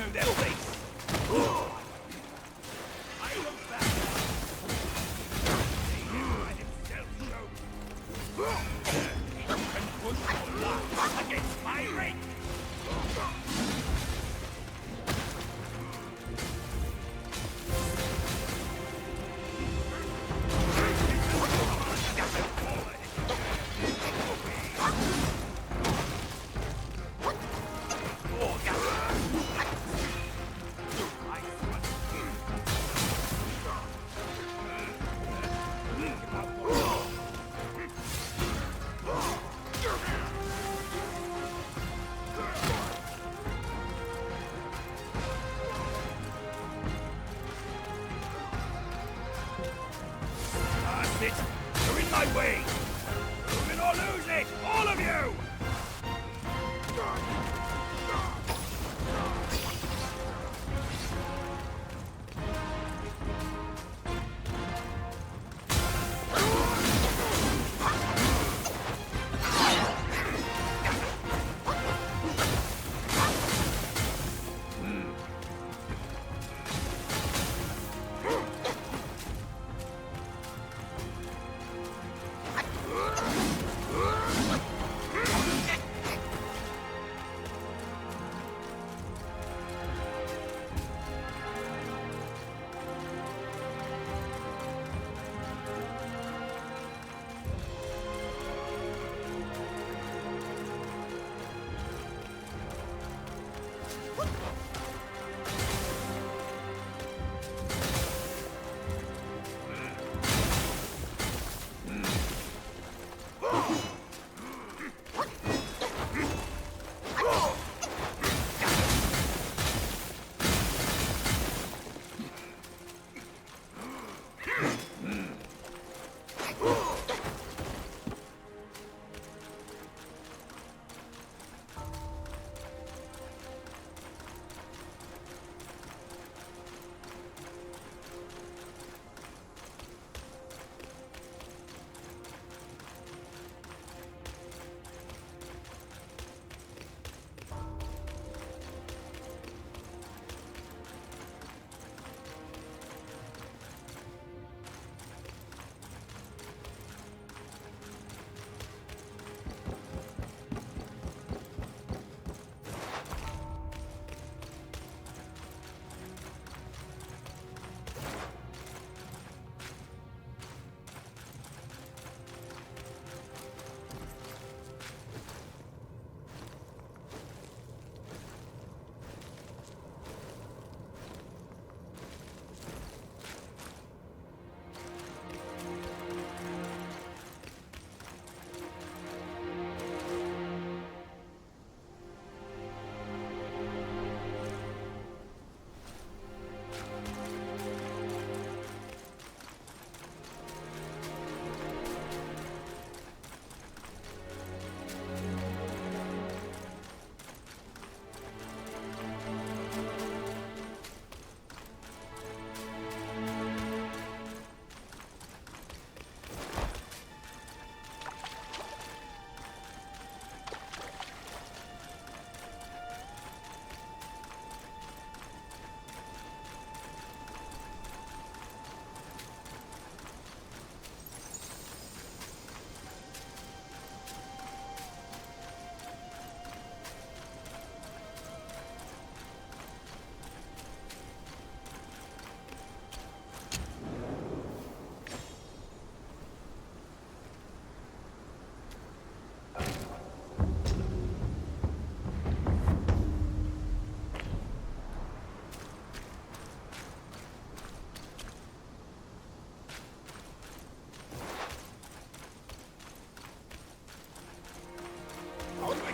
through their face! I look back. They him by himself show. And push your life against my ring! It. You're in my way! Prove it or lose it! All of you!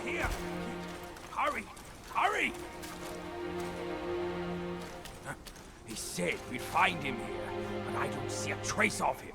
Here! Hurry! Hurry! He said we'd find him here, but I don't see a trace of him.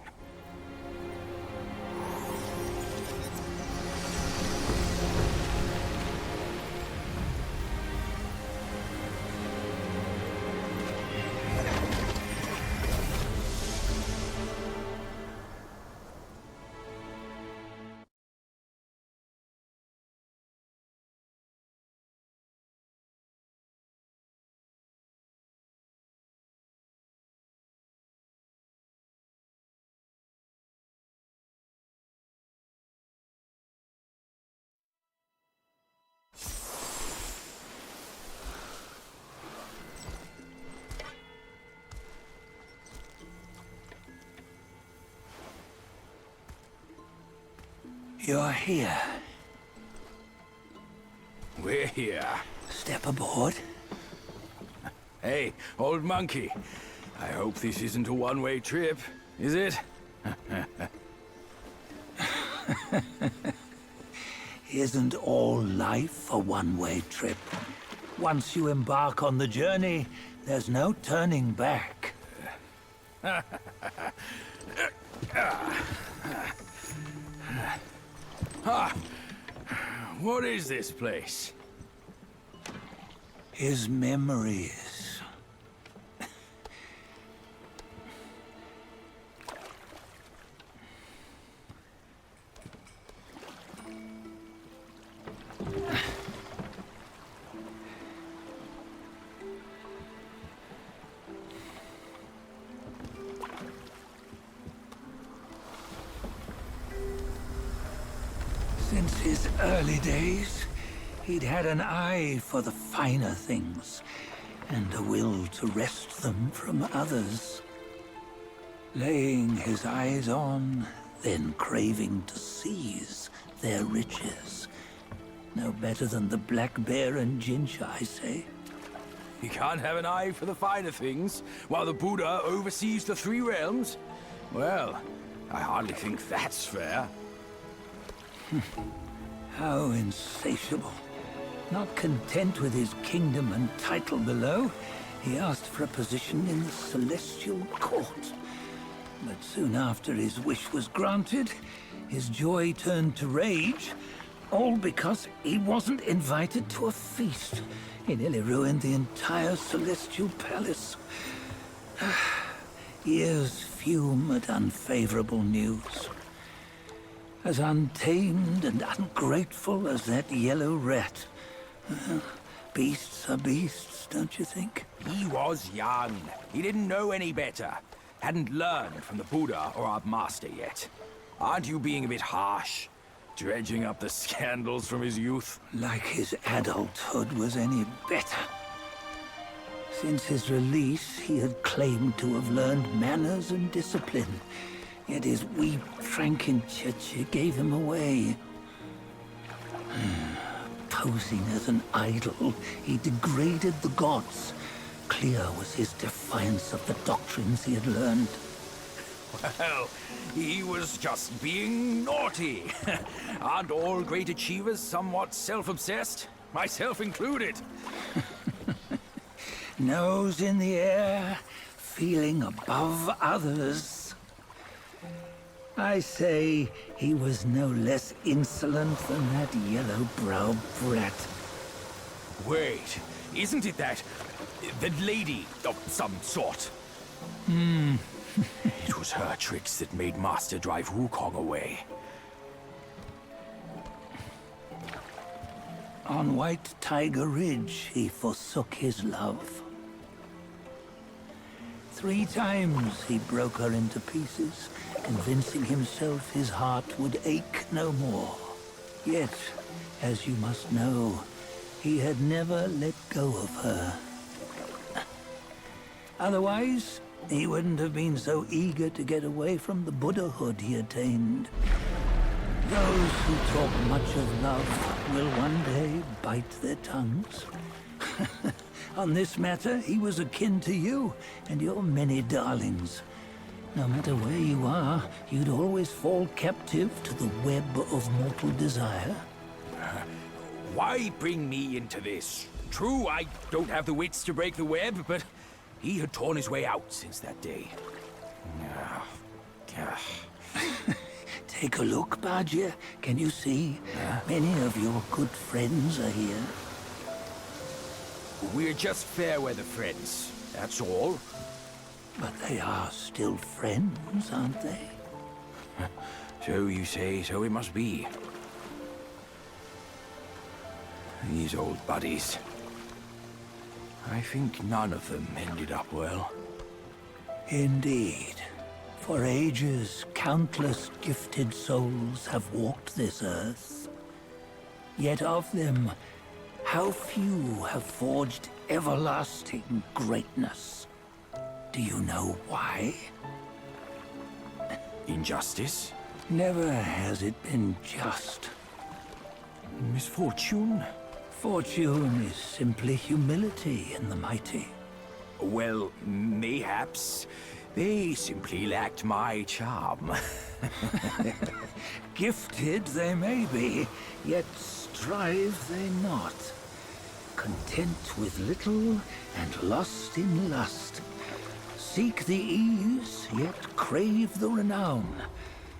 You're here. We're here. Step aboard. Hey, old monkey. I hope this isn't a one-way trip, is it? Isn't all life a one-way trip? Once you embark on the journey, there's no turning back. What is this place? His memories. Since his early days, he'd had an eye for the finer things, and a will to wrest them from others. Laying his eyes on, then craving to seize their riches. No better than the black bear and Jinch, I say. You can't have an eye for the finer things, while the Buddha oversees the three realms? Well, I hardly think that's fair. How insatiable. Not content with his kingdom and title below, he asked for a position in the Celestial Court. But soon after his wish was granted, his joy turned to rage, all because he wasn't invited to a feast. He nearly ruined the entire Celestial Palace. Ears fume at unfavorable news. As untamed and ungrateful as that yellow rat. Beasts are beasts, don't you think? He was young. He didn't know any better. Hadn't learned from the Buddha or our master yet. Aren't you being a bit harsh? Dredging up the scandals from his youth? Like his adulthood was any better. Since his release, he had claimed to have learned manners and discipline. Yet his weak Frankenchurch gave him away. Posing as an idol, he degraded the gods. Clear was his defiance of the doctrines he had learned. Well, he was just being naughty. Aren't all great achievers somewhat self-obsessed? Myself included. Nose in the air, feeling above others. I say he was no less insolent than that yellow-browed brat. Wait, isn't it that lady of some sort? It was her tricks that made Master drive Wukong away. On White Tiger Ridge, he forsook his love. 3 times he broke her into pieces, convincing himself his heart would ache no more. Yet, as you must know, he had never let go of her. Otherwise, he wouldn't have been so eager to get away from the Buddhahood he attained. Those who talk much of love will one day bite their tongues. On this matter, he was akin to you and your many darlings. No matter where you are, you'd always fall captive to the web of mortal desire. Why bring me into this? True, I don't have the wits to break the web, but he had torn his way out since that day. Take a look, Bajia. Can you see? Many of your good friends are here. We're just fair weather friends, that's all. But they are still friends, aren't they? So you say, so it must be. These old buddies. I think none of them ended up well. Indeed. For ages, countless gifted souls have walked this earth. Yet of them, how few have forged everlasting greatness? Do you know why? Injustice? Never has it been just. Misfortune? Fortune is simply humility in the mighty. Well, mayhaps. They simply lacked my charm. Gifted they may be, yet strive they not. Content with little and lost in lust. Seek the ease, yet crave the renown.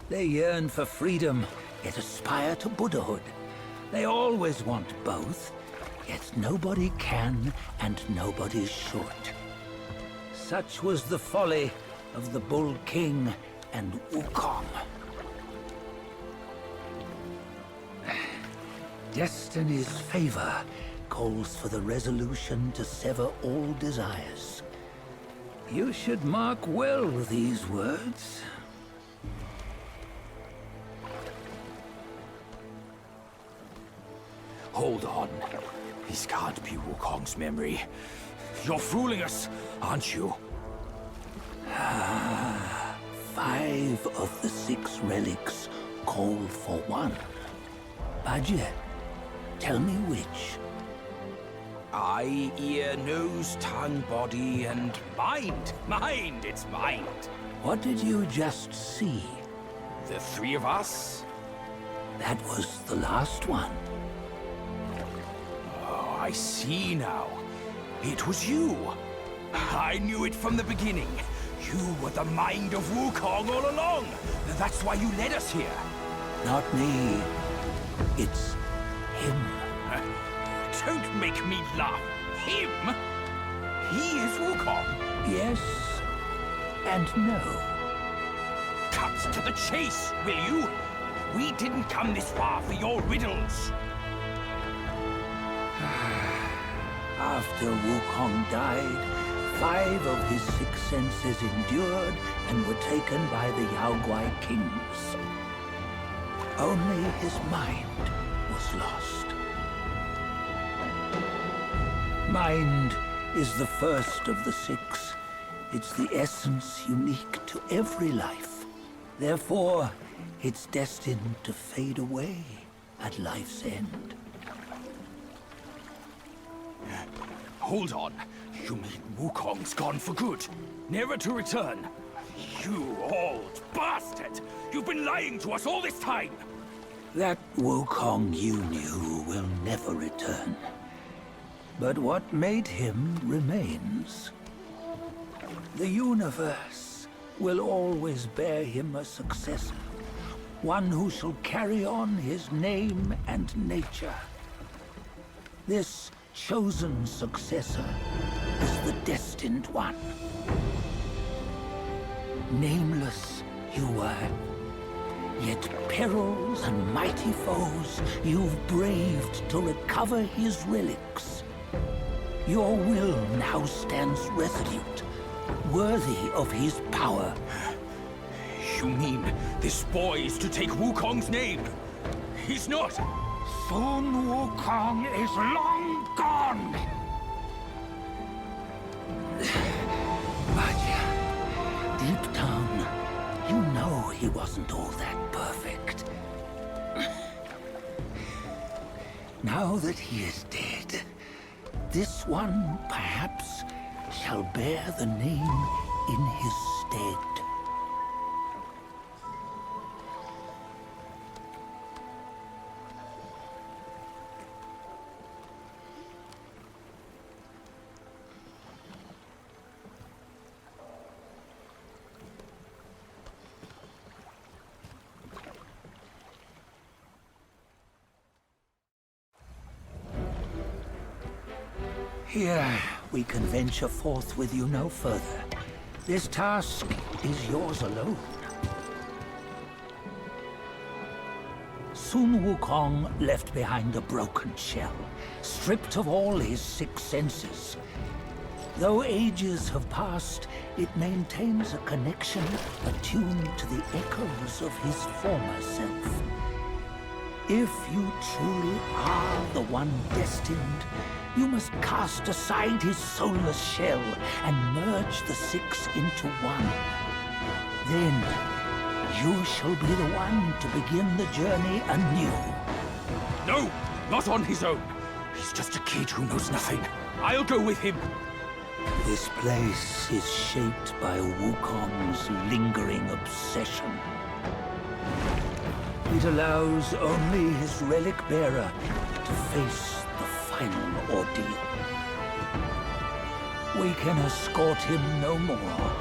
They yearn for freedom, yet aspire to Buddhahood. They always want both, yet nobody can and nobody's short. Such was the folly of the Bull King and Wukong. Destiny's favor calls for the resolution to sever all desires. You should mark well these words. Hold on. This can't be Wukong's memory. You're fooling us, aren't you? 5 of the 6 relics call for one. Bajie, tell me which. Eye, ear, nose, tongue, body, and mind. Mind, it's mind. What did you just see? The 3 of us? That was the last one. Oh, I see now. It was you. I knew it from the beginning. You were the mind of Wukong all along. That's why you led us here. Not me. It's him. Don't make me laugh. Him? He is Wukong. Yes and no. Cut to the chase, will you? We didn't come this far for your riddles. After Wukong died, 5 of his 6 senses endured and were taken by the Yaoguai kings. Only his mind was lost. Mind is the first of the 6. It's the essence unique to every life. Therefore, it's destined to fade away at life's end. Hold on. You mean Wukong's gone for good? Never to return? You old bastard! You've been lying to us all this time! That Wukong you knew will never return. But what made him remains. The universe will always bear him a successor. One who shall carry on his name and nature. This chosen successor is the destined one. Nameless you were, yet perils and mighty foes you've braved to recover his relics. Your will now stands resolute, worthy of his power. You mean this boy is to take Wukong's name? He's not! Sun Wukong is long gone! But deep down, you know he wasn't all that perfect. Now that he is dead, this one, perhaps, shall bear the name in his stead. Here, we can venture forth with you no further. This task is yours alone. Sun Wukong left behind a broken shell, stripped of all his 6 senses. Though ages have passed, it maintains a connection attuned to the echoes of his former self. If you truly are the one destined, you must cast aside his soulless shell and merge the 6 into one. Then, you shall be the one to begin the journey anew. No, not on his own. He's just a kid who knows nothing. I'll go with him. This place is shaped by Wukong's lingering obsession. It allows only his relic bearer to face the final ordeal. We can escort him no more.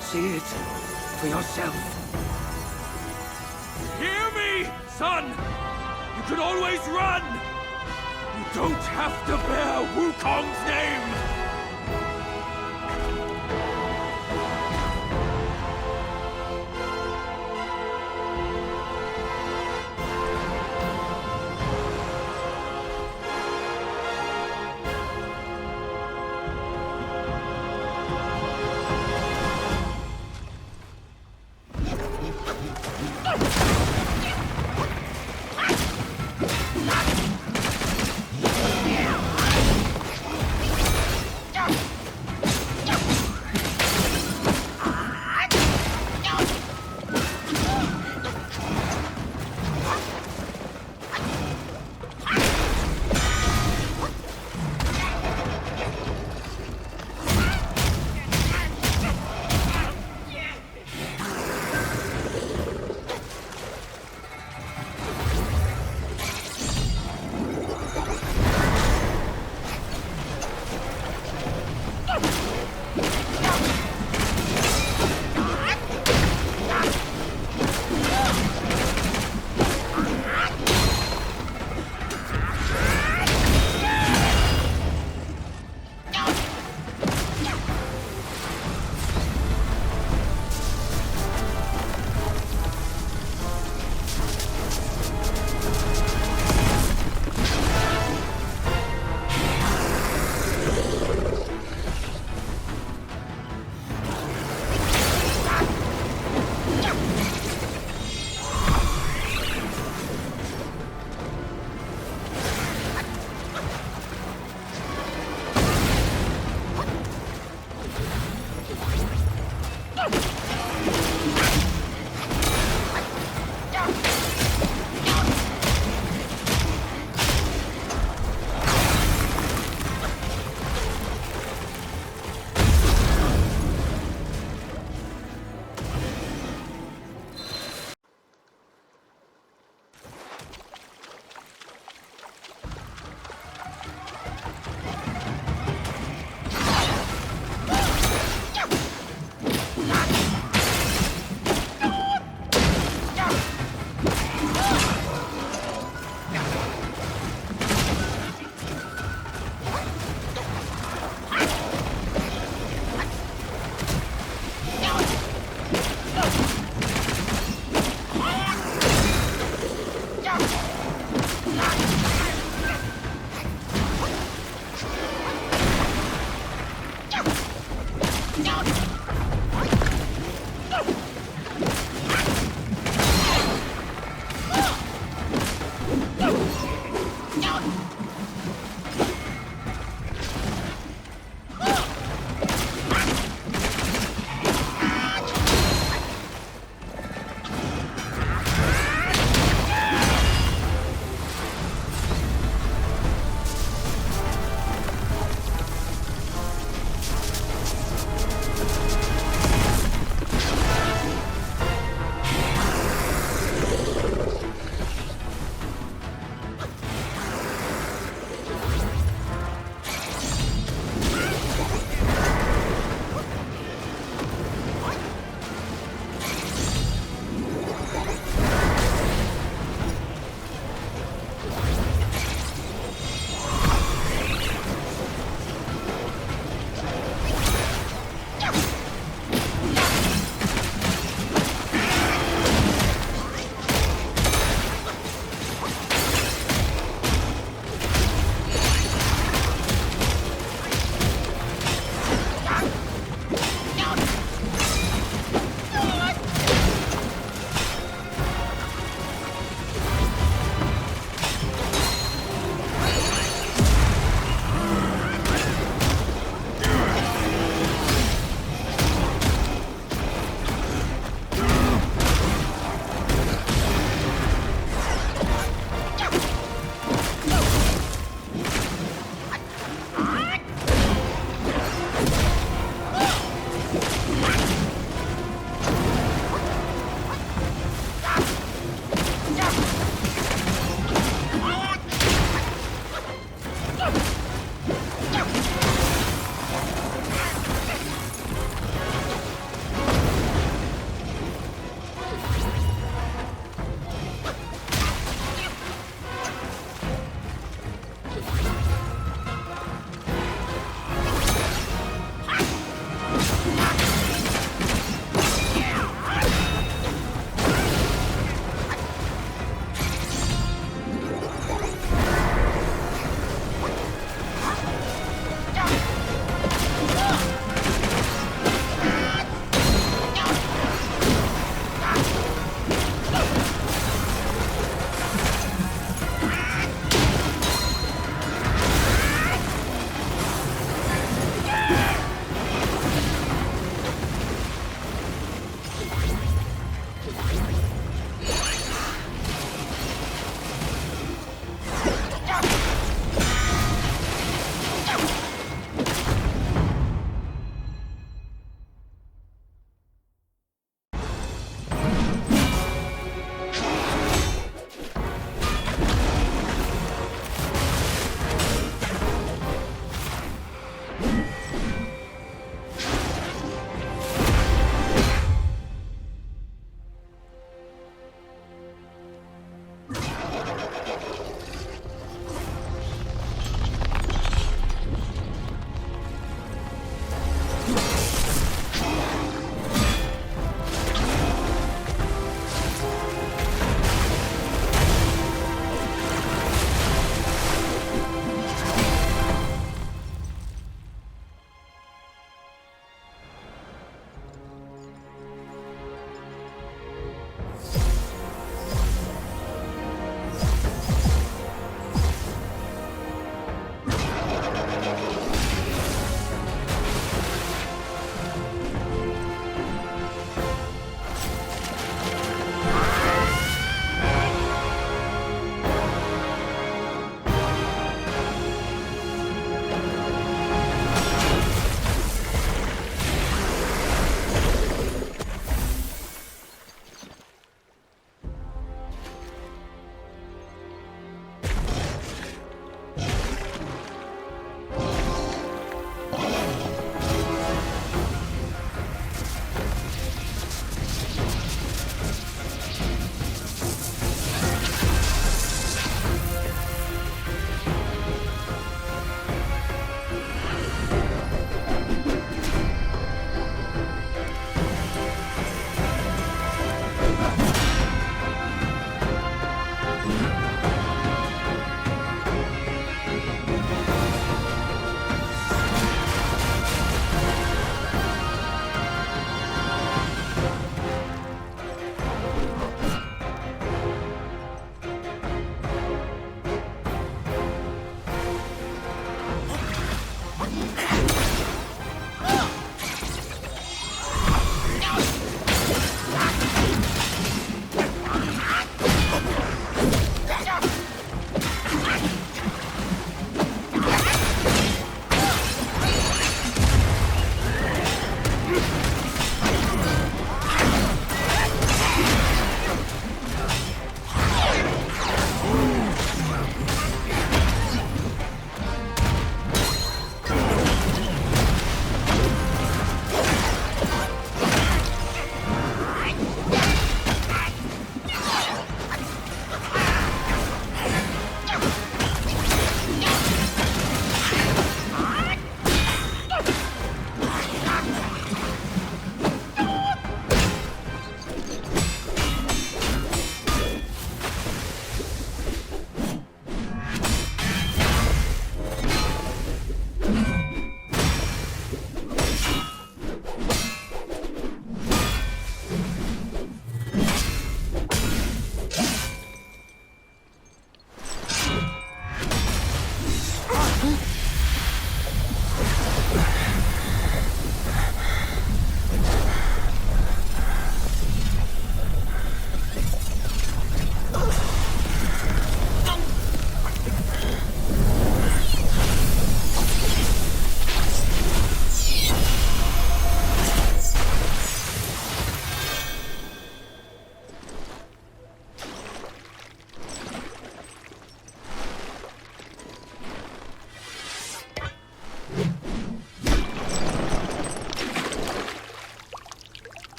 See it for yourself. Hear me, son! You can always run! You don't have to bear Wukong's name!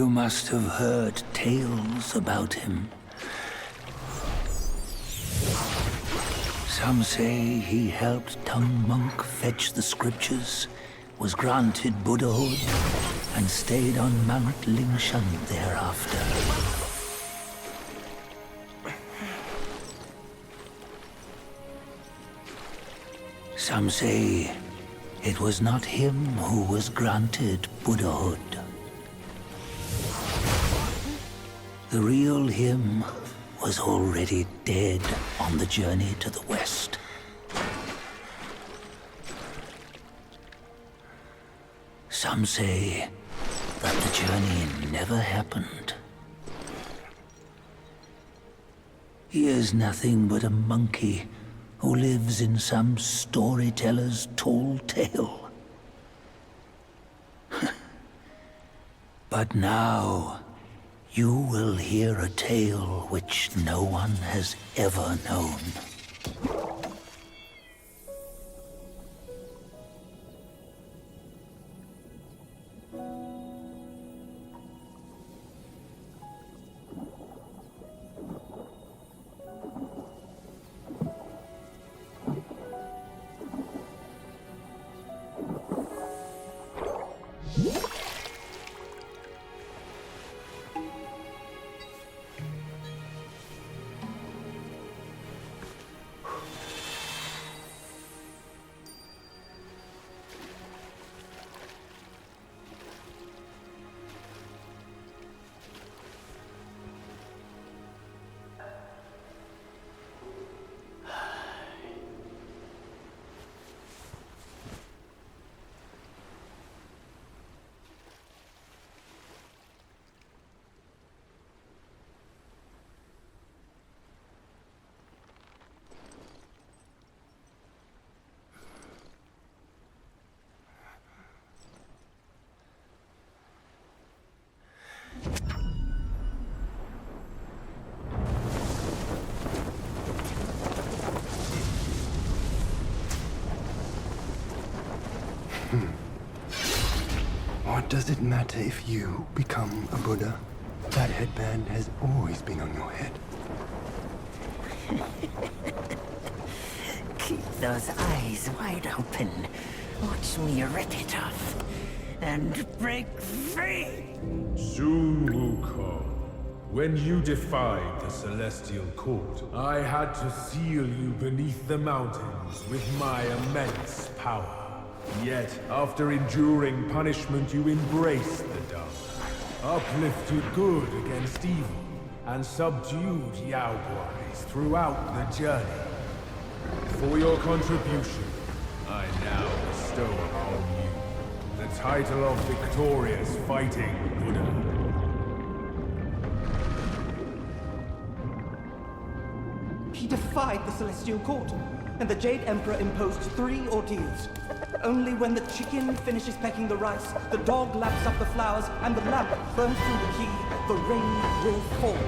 You must have heard tales about him. Some say he helped Tung Monk fetch the scriptures, was granted Buddhahood, and stayed on Mount Lingshan thereafter. Some say it was not him who was granted Buddhahood. The real him was already dead on the journey to the west. Some say that the journey never happened. He is nothing but a monkey who lives in some storyteller's tall tale. But now, you will hear a tale which no one has ever known. What does it matter if you become a Buddha? That headband has always been on your head. Keep those eyes wide open. Watch me rip it off and break free. Sun Wukong, when you defied the Celestial Court, I had to seal you beneath the mountains with my immense power. Yet, after enduring punishment, you embraced the dark, uplifted good against evil, and subdued Yaoguais throughout the journey. For your contribution, I now bestow upon you the title of Victorious Fighting Buddha. He defied the Celestial Court, and the Jade Emperor imposed 3 ordeals. Only when the chicken finishes pecking the rice, the dog laps up the flowers, and the lamp burns through the key, the rain will fall.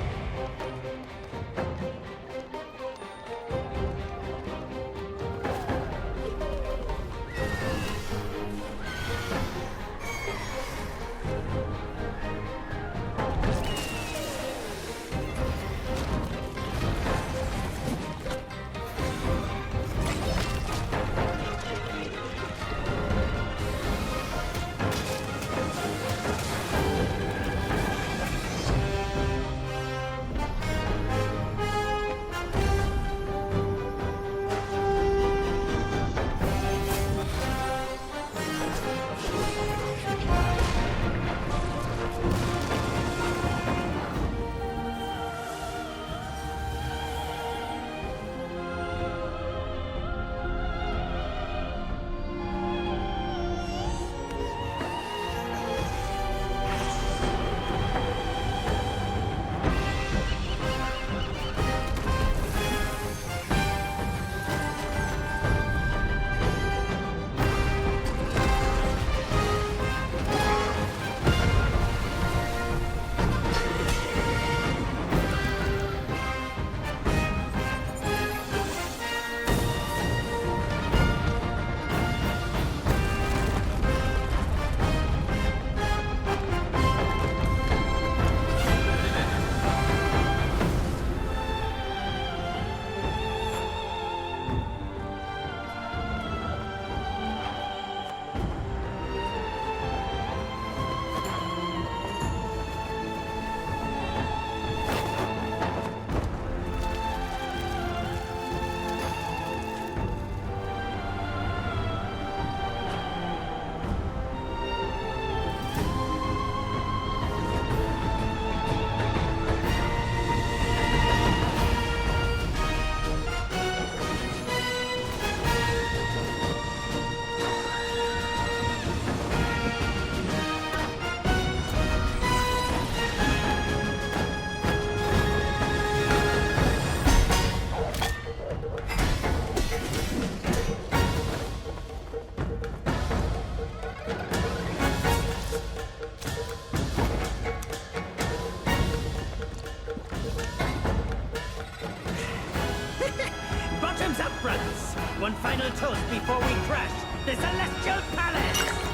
Time's up, brothers! One final toast before we crash the Celestial Palace!